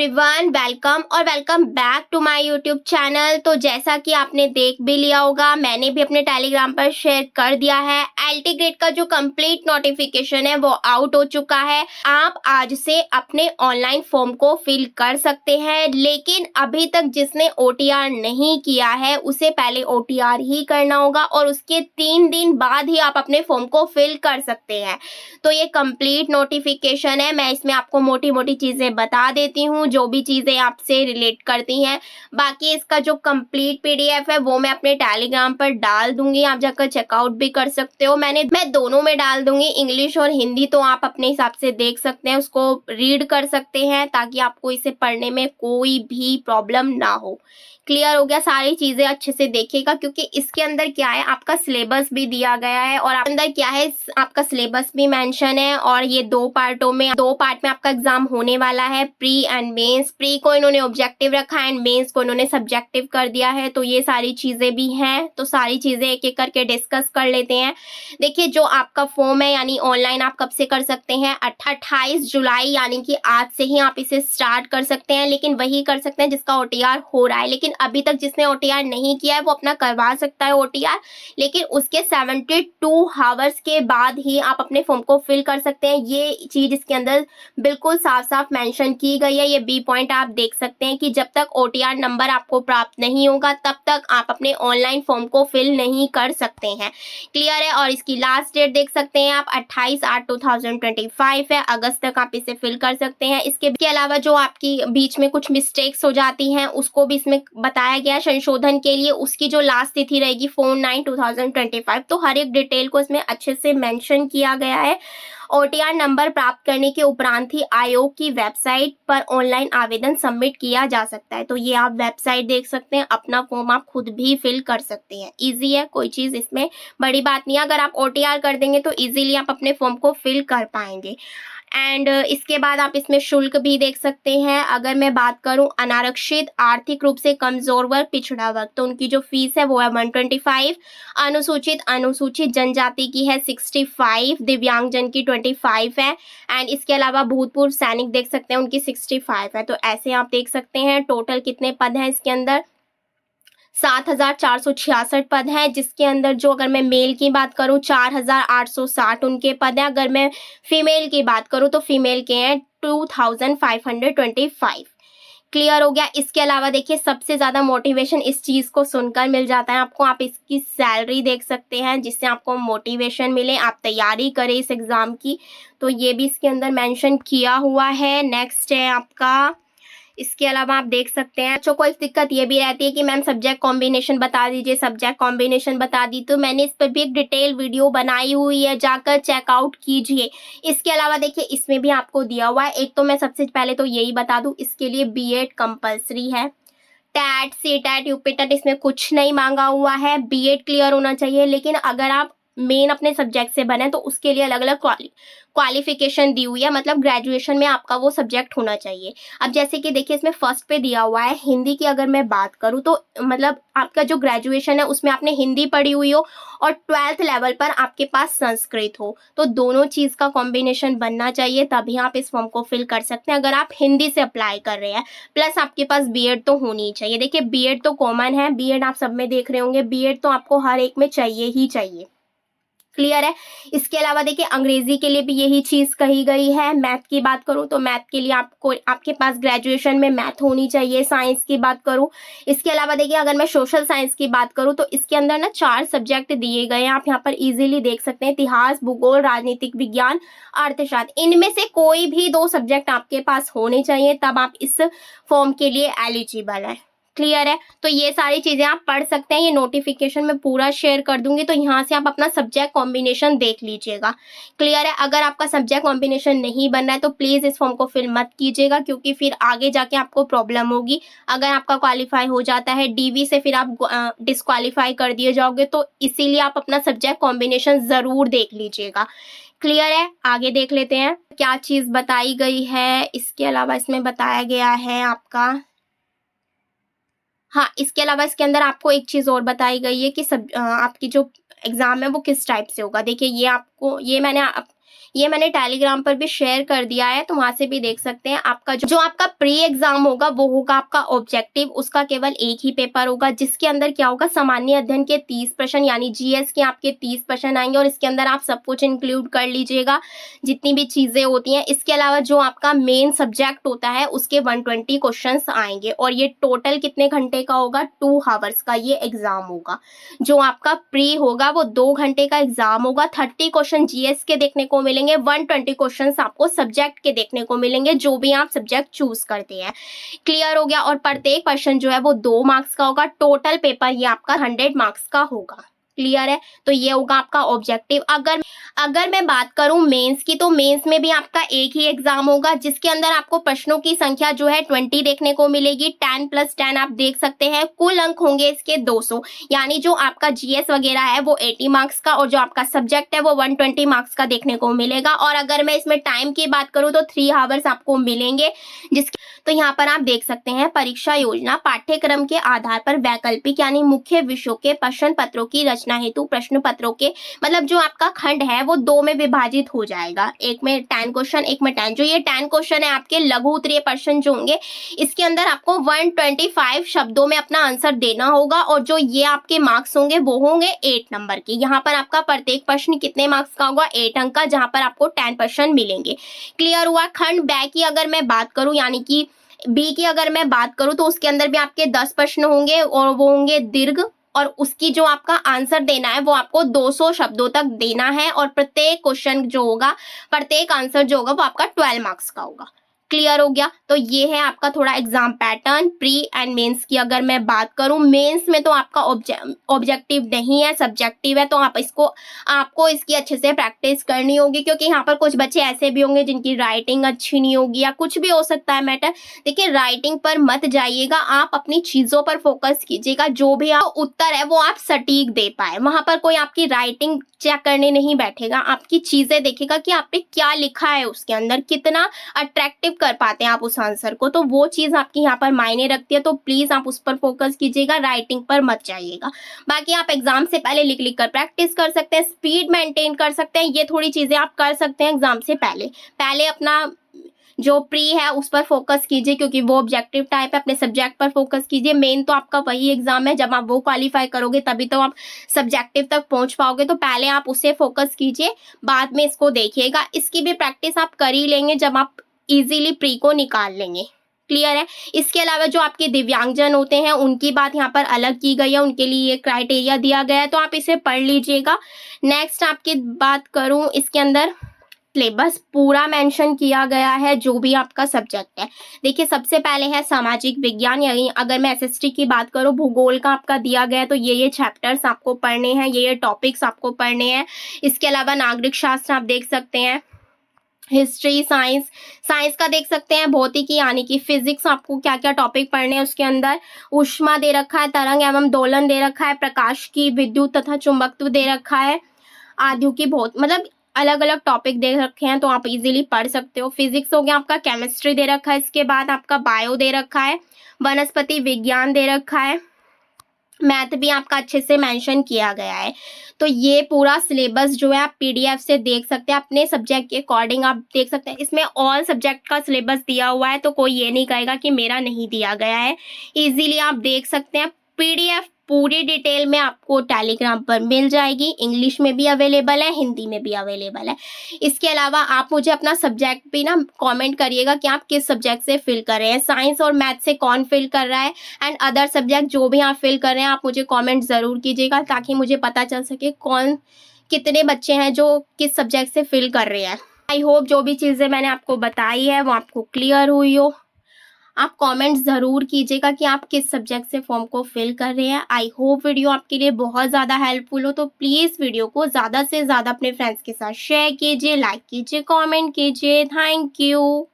Everyone, welcome back to my YouTube channel. तो जैसा कि आपने देख भी लिया होगा, मैंने भी अपने टेलीग्राम पर शेयर कर दिया है। एलटी ग्रेड का जो कंप्लीट नोटिफिकेशन है वो आउट हो चुका है। आप आज से अपने ऑनलाइन फॉर्म को फिल कर सकते हैं, लेकिन अभी तक जिसने ओटीआर नहीं किया है उसे पहले ओटीआर ही करना होगा और उसके 3 दिन बाद ही आप अपने फॉर्म को फिल कर सकते हैं। तो ये कंप्लीट नोटिफिकेशन है। मैं इसमें आपको मोटी मोटी चीजें बता देती हूँ जो भी चीजें आपसे रिलेट करती हैं। बाकी इसका जो कंप्लीट पीडीएफ है वो मैं अपने टेलीग्राम पर डाल दूंगी, आप जाकर चेकआउट भी कर सकते हो। मैं दोनों में डाल दूंगी, इंग्लिश और हिंदी, तो आप अपने हिसाब से देख सकते हैं, उसको रीड कर सकते हैं ताकि आपको इसे पढ़ने में कोई भी प्रॉब्लम ना हो। क्लियर हो गया? सारी चीजें अच्छे से देखिएगा क्योंकि इसके अंदर क्या है, आपका सिलेबस भी दिया गया है और अंदर क्या है, आपका सिलेबस भी मेंशन है। और ये दो पार्ट में आपका एग्जाम होने वाला है, प्री एंड मेंस। प्री को इन्होंने ऑब्जेक्टिव रखा है एंड मेंस को इन्होंने सब्जेक्टिव कर दिया है। तो ये सारी चीजें भी हैं, तो सारी चीजें एक एक करके डिस्कस कर लेते हैं। देखिए, जो आपका फॉर्म है यानी ऑनलाइन आप कब से कर सकते हैं, 28 जुलाई यानी कि आज से ही आप इसे स्टार्ट कर सकते हैं। लेकिन वही कर सकते हैं जिसका ओटीआर हो रहा है, लेकिन अभी तक जिसने ओटीआर नहीं किया है वो अपना करवा सकता है ओटीआर, लेकिन उसके 72 आवर्स के बाद ही आप अपने फॉर्म को फिल कर सकते हैं। ये चीज इसके अंदर बिल्कुल साफ साफ मेंशन की गई है। ये बी पॉइंट आप देख सकते हैं कि जब तक ओटीआर नंबर आपको प्राप्त नहीं होगा तब तक आप अपने ऑनलाइन फॉर्म को फिल नहीं कर सकते हैं। क्लियर है? और इसकी लास्ट डेट देख सकते हैं आप, 28/8/2025 है। अगस्त तक आप इसे फिल कर सकते हैं। इसके अलावा जो आपकी बीच में कुछ मिस्टेक्स हो जाती हैं उसको भी इसमें बताया गया है संशोधन के लिए। उसकी जो लास्ट तिथि रहेगी 4/9/2025। तो हर एक डिटेल को इसमें अच्छे से मेंशन किया गया है। ओटीआर नंबर प्राप्त करने के उपरांत ही आयोग की वेबसाइट पर ऑनलाइन आवेदन सबमिट किया जा सकता है। तो ये आप वेबसाइट देख सकते हैं, अपना फॉर्म आप खुद भी फिल कर सकते हैं। इजी है, कोई चीज इसमें बड़ी बात नहीं है। अगर आप ओटीआर कर देंगे तो इजीली आप अपने फॉर्म को फिल कर पाएंगे। एंड इसके बाद आप इसमें शुल्क भी देख सकते हैं। अगर मैं बात करूं अनारक्षित, आर्थिक रूप से कमजोर वर्ग, पिछड़ा वर्ग, तो उनकी जो फीस है वो है 125। अनुसूचित जनजाति की है 65, दिव्यांगजन की 25 है। एंड इसके अलावा भूतपूर्व सैनिक देख सकते हैं, उनकी 65 है। तो ऐसे आप देख सकते हैं टोटल कितने पद हैं इसके अंदर, 7,466 पद हैं, जिसके अंदर जो अगर मैं मेल की बात करूं 4,860 उनके पद हैं। अगर मैं फीमेल की बात करूं तो फीमेल के हैं 2,525। क्लियर हो गया? इसके अलावा देखिए, सबसे ज्यादा मोटिवेशन इस चीज को सुनकर मिल जाता है आपको। आप इसकी सैलरी देख सकते हैं जिससे आपको मोटिवेशन मिले, आप तैयारी करें इस एग्जाम की। तो ये भी इसके अंदर मेंशन किया हुआ है। नेक्स्ट है आपका, इसके अलावा आप देख सकते हैं बच्चों को एक दिक्कत ये भी रहती है कि मैम सब्जेक्ट कॉम्बिनेशन बता दीजिए, सब्जेक्ट कॉम्बिनेशन बता दी। तो मैंने इस पर भी एक डिटेल वीडियो बनाई हुई है, जाकर चेकआउट कीजिए। इसके अलावा देखिए, इसमें भी आपको दिया हुआ है। एक तो मैं सबसे पहले तो यही बता दूं, इसके लिए बीएड कंपलसरी है। टैट, सीटैट, यूपीटेट इसमें कुछ नहीं मांगा हुआ है, बीएड क्लियर होना चाहिए। लेकिन अगर आप मेन अपने सब्जेक्ट से बने तो उसके लिए अलग अलग क्वालिफिकेशन दी हुई है, मतलब ग्रेजुएशन में आपका वो सब्जेक्ट होना चाहिए। अब जैसे कि देखिए, इसमें फर्स्ट पे दिया हुआ है हिंदी की। अगर मैं बात करूं तो मतलब आपका जो ग्रेजुएशन है उसमें आपने हिंदी पढ़ी हुई हो और 12th लेवल पर आपके पास संस्कृत हो, तो दोनों चीज का कॉम्बिनेशन बनना चाहिए, तभी आप इस फॉर्म को फिल कर सकते हैं। अगर आप हिंदी से अप्लाई कर रहे हैं, प्लस आपके पास बीएड तो होनी चाहिए। देखिए, बीएड तो कॉमन है, बीएड आप सब में देख रहे होंगे, बीएड तो आपको हर एक में चाहिए ही चाहिए। क्लियर है? इसके अलावा देखिए, अंग्रेजी के लिए भी यही चीज कही गई है। मैथ की बात करूं तो मैथ के लिए आपको आपके पास ग्रेजुएशन में मैथ होनी चाहिए। साइंस की बात करूं, इसके अलावा देखिए, अगर मैं सोशल साइंस की बात करूं तो इसके अंदर ना 4 सब्जेक्ट दिए गए हैं, आप यहाँ पर इजीली देख सकते हैं, इतिहास, भूगोल, राजनीतिक विज्ञान, अर्थशास्त्र। इनमें से कोई भी 2 सब्जेक्ट आपके पास होने चाहिए, तब आप इस फॉर्म के लिए एलिजिबल है। क्लियर है? तो ये सारी चीजें आप पढ़ सकते हैं, ये नोटिफिकेशन में पूरा शेयर कर दूंगी, तो यहाँ से आप अपना सब्जेक्ट कॉम्बिनेशन देख लीजिएगा। क्लियर है? अगर आपका सब्जेक्ट कॉम्बिनेशन नहीं बन रहा है तो प्लीज इस फॉर्म को फिल मत कीजिएगा, क्योंकि फिर आगे जाके आपको प्रॉब्लम होगी। अगर आपका क्वालिफाई हो जाता है डीवी से, फिर आप डिस्क्वालीफाई कर दिए जाओगे, तो इसीलिए आप अपना सब्जेक्ट कॉम्बिनेशन जरूर देख लीजिएगा। क्लियर है? आगे देख लेते हैं क्या चीज बताई गई है। इसके अलावा इसमें बताया गया है आपका, हाँ, इसके अलावा इसके अंदर आपको एक चीज और बताई गई है कि आपकी जो एग्जाम है वो किस टाइप से होगा। देखिए, ये आपको, ये मैंने ये मैंने टेलीग्राम पर भी शेयर कर दिया है, तो वहां से भी देख सकते हैं। आपका जो आपका प्री एग्जाम होगा वो होगा आपका ऑब्जेक्टिव, उसका केवल एक ही पेपर होगा, जिसके अंदर क्या होगा, सामान्य अध्ययन के 30 प्रश्न यानी जीएस के आपके 30 प्रश्न आएंगे, और इसके अंदर आप सब कुछ इंक्लूड कर लीजिएगा जितनी भी चीजें होती हैं। इसके अलावा जो आपका मेन सब्जेक्ट होता है उसके 120 क्वेश्चन आएंगे, और ये टोटल कितने घंटे का होगा, 2 आवर्स का ये एग्जाम होगा। जो आपका प्री होगा वो 2 घंटे का एग्जाम होगा। 30 क्वेश्चन जीएस के देखने को मिलेंगे, 120 क्वेश्चन आपको सब्जेक्ट के देखने को मिलेंगे, जो भी आप सब्जेक्ट चूज करते हैं। क्लियर हो गया। और प्रत्येक क्वेश्चन जो है वो 2 मार्क्स का होगा। टोटल पेपर ये आपका 100 मार्क्स का होगा। क्लियर है। तो ये होगा आपका ऑब्जेक्टिव। अगर मैं बात करूं मेंस की, तो मेंस में भी आपका एक ही एग्जाम होगा, जिसके अंदर आपको प्रश्नों की संख्या जो है 20 देखने को मिलेगी। 10 + 10 आप देख सकते हैं। कुल अंक होंगे इसके 200, यानी जो आपका जीएस वगैरह है वो 80 मार्क्स का, और जो आपका सब्जेक्ट है वो 120 मार्क्स का देखने को मिलेगा। और अगर मैं इसमें टाइम की बात करूं तो 3 आवर्स आपको मिलेंगे। तो यहाँ पर आप देख सकते हैं, परीक्षा योजना पाठ्यक्रम के आधार पर वैकल्पिक यानी मुख्य विषयों के प्रश्न पत्रों की रचना हेतु प्रश्न पत्रों के मतलब जो आपका खंड है वो 2 में विभाजित हो जाएगा। एक में 10 क्वेश्चन, एक में 10। जो ये 10 क्वेश्चन है आपके लघु उत्तरीय प्रश्न जो होंगे, इसके अंदर आपको 125 शब्दों में अपना आंसर देना होगा, और जो ये आपके मार्क्स होंगे वो होंगे 8 नंबर के। यहाँ पर आपका प्रत्येक प्रश्न कितने मार्क्स का होगा, 8 अंक का, जहां पर आपको 10% मिलेंगे। क्लियर हुआ। खंड बै की अगर मैं बात करूं, यानी कि बी की अगर मैं बात करूं, तो उसके अंदर भी आपके 10 प्रश्न होंगे, और वो होंगे दीर्घ, और उसकी जो आपका आंसर देना है वो आपको 200 शब्दों तक देना है, और प्रत्येक क्वेश्चन जो होगा, प्रत्येक आंसर जो होगा वो आपका 12 मार्क्स का होगा। क्लियर हो गया। तो ये है आपका थोड़ा exam pattern. Pre and mains की अगर मैं बात करूं, मेंस में तो आपका ऑब्जेक्टिव नहीं है, सब्जेक्टिव है, तो आपको इसकी अच्छे से प्रैक्टिस करनी होगी, क्योंकि यहाँ पर कुछ बच्चे ऐसे भी होंगे जिनकी राइटिंग अच्छी नहीं होगी, या कुछ भी हो सकता है मैटर। देखिए, राइटिंग पर मत जाइएगा, आप अपनी चीजों पर फोकस कीजिएगा। जो भी आप उत्तर है वो आप सटीक दे पाए। वहां पर कोई आपकी राइटिंग चेक करने नहीं बैठेगा, आपकी चीजें देखेगा कि आपने क्या लिखा है, उसके अंदर कितना अट्रैक्टिव कर पाते हैं आप उस आंसर को, तो वो चीज आपकी यहाँ पर मायने रखती है। तो प्लीज आप उस पर फोकस कीजिएगा, राइटिंग पर मत जाइएगा। बाकी आप एग्जाम से पहले लिख लिख कर प्रैक्टिस कर सकते हैं, स्पीड मेंटेन कर सकते हैं, ये थोड़ी चीजें आप कर सकते हैं एग्जाम से पहले अपना जो प्री है उस पर फोकस कीजिए, क्योंकि वो ऑब्जेक्टिव टाइप है। अपने सब्जेक्ट पर फोकस कीजिए। मेन तो आपका वही एग्जाम है, जब आप वो क्वालिफाई करोगे तभी तो आप सब्जेक्टिव तक पहुंच पाओगे। तो पहले आप उसे फोकस कीजिए, बाद में इसको देखिएगा। इसकी भी प्रैक्टिस आप कर ही लेंगे जब आप इजीली प्री को निकाल लेंगे। क्लियर है। इसके अलावा जो आपके दिव्यांगजन होते हैं उनकी बात यहाँ पर अलग की गई है, उनके लिए ये क्राइटेरिया दिया गया है, तो आप इसे पढ़ लीजिएगा। नेक्स्ट आपकी बात करूं, इसके अंदर सिलेबस पूरा मेंशन किया गया है, जो भी आपका सब्जेक्ट है। देखिए, सबसे पहले है सामाजिक विज्ञान, यानी अगर मैं एसएसटी की बात करूं, भूगोल का आपका दिया गया है, तो ये चैप्टर्स आपको पढ़ने हैं, ये टॉपिक्स आपको पढ़ने हैं। इसके अलावा नागरिक शास्त्र आप देख सकते हैं, हिस्ट्री, साइंस का देख सकते हैं, भौतिकी यानी कि फिजिक्स, आपको क्या क्या टॉपिक पढ़ने हैं उसके अंदर। ऊष्मा दे रखा है, तरंग एवं दोलन दे रखा है, प्रकाश की विद्युत तथा चुंबकत्व दे रखा है, आदियों की मतलब अलग अलग टॉपिक दे रखे हैं, तो आप इजीली पढ़ सकते हो। फिजिक्स हो गया आपका, केमिस्ट्री दे रखा है, इसके बाद आपका बायो दे रखा है, वनस्पति विज्ञान दे रखा है, मैथ भी आपका अच्छे से मेंशन किया गया है। तो ये पूरा सिलेबस जो है आप पीडीएफ से देख सकते हैं, अपने सब्जेक्ट के अकॉर्डिंग आप देख सकते हैं। इसमें ऑल सब्जेक्ट का सिलेबस दिया हुआ है, तो कोई ये नहीं कहेगा कि मेरा नहीं दिया गया है। इजीली आप देख सकते हैं। पीडीएफ पूरी डिटेल में आपको टेलीग्राम पर मिल जाएगी। इंग्लिश में भी अवेलेबल है, हिंदी में भी अवेलेबल है। इसके अलावा आप मुझे अपना सब्जेक्ट भी ना कमेंट करिएगा कि आप किस सब्जेक्ट से फिल कर रहे हैं, साइंस और मैथ से कौन फिल कर रहा है, एंड अदर सब्जेक्ट जो भी आप फिल कर रहे हैं आप मुझे कमेंट ज़रूर कीजिएगा, ताकि मुझे पता चल सके कितने बच्चे हैं जो किस सब्जेक्ट से फिल कर रहे हैं। आई होप जो भी चीज़ें मैंने आपको बताई है वो आपको क्लियर हुई हो। आप कमेंट ज़रूर कीजिएगा कि आप किस सब्जेक्ट से फॉर्म को फिल कर रहे हैं। आई होप वीडियो आपके लिए बहुत ज़्यादा हेल्पफुल हो, तो प्लीज़ वीडियो को ज़्यादा से ज़्यादा अपने फ्रेंड्स के साथ शेयर कीजिए, लाइक कीजिए, कमेंट कीजिए। Thank you.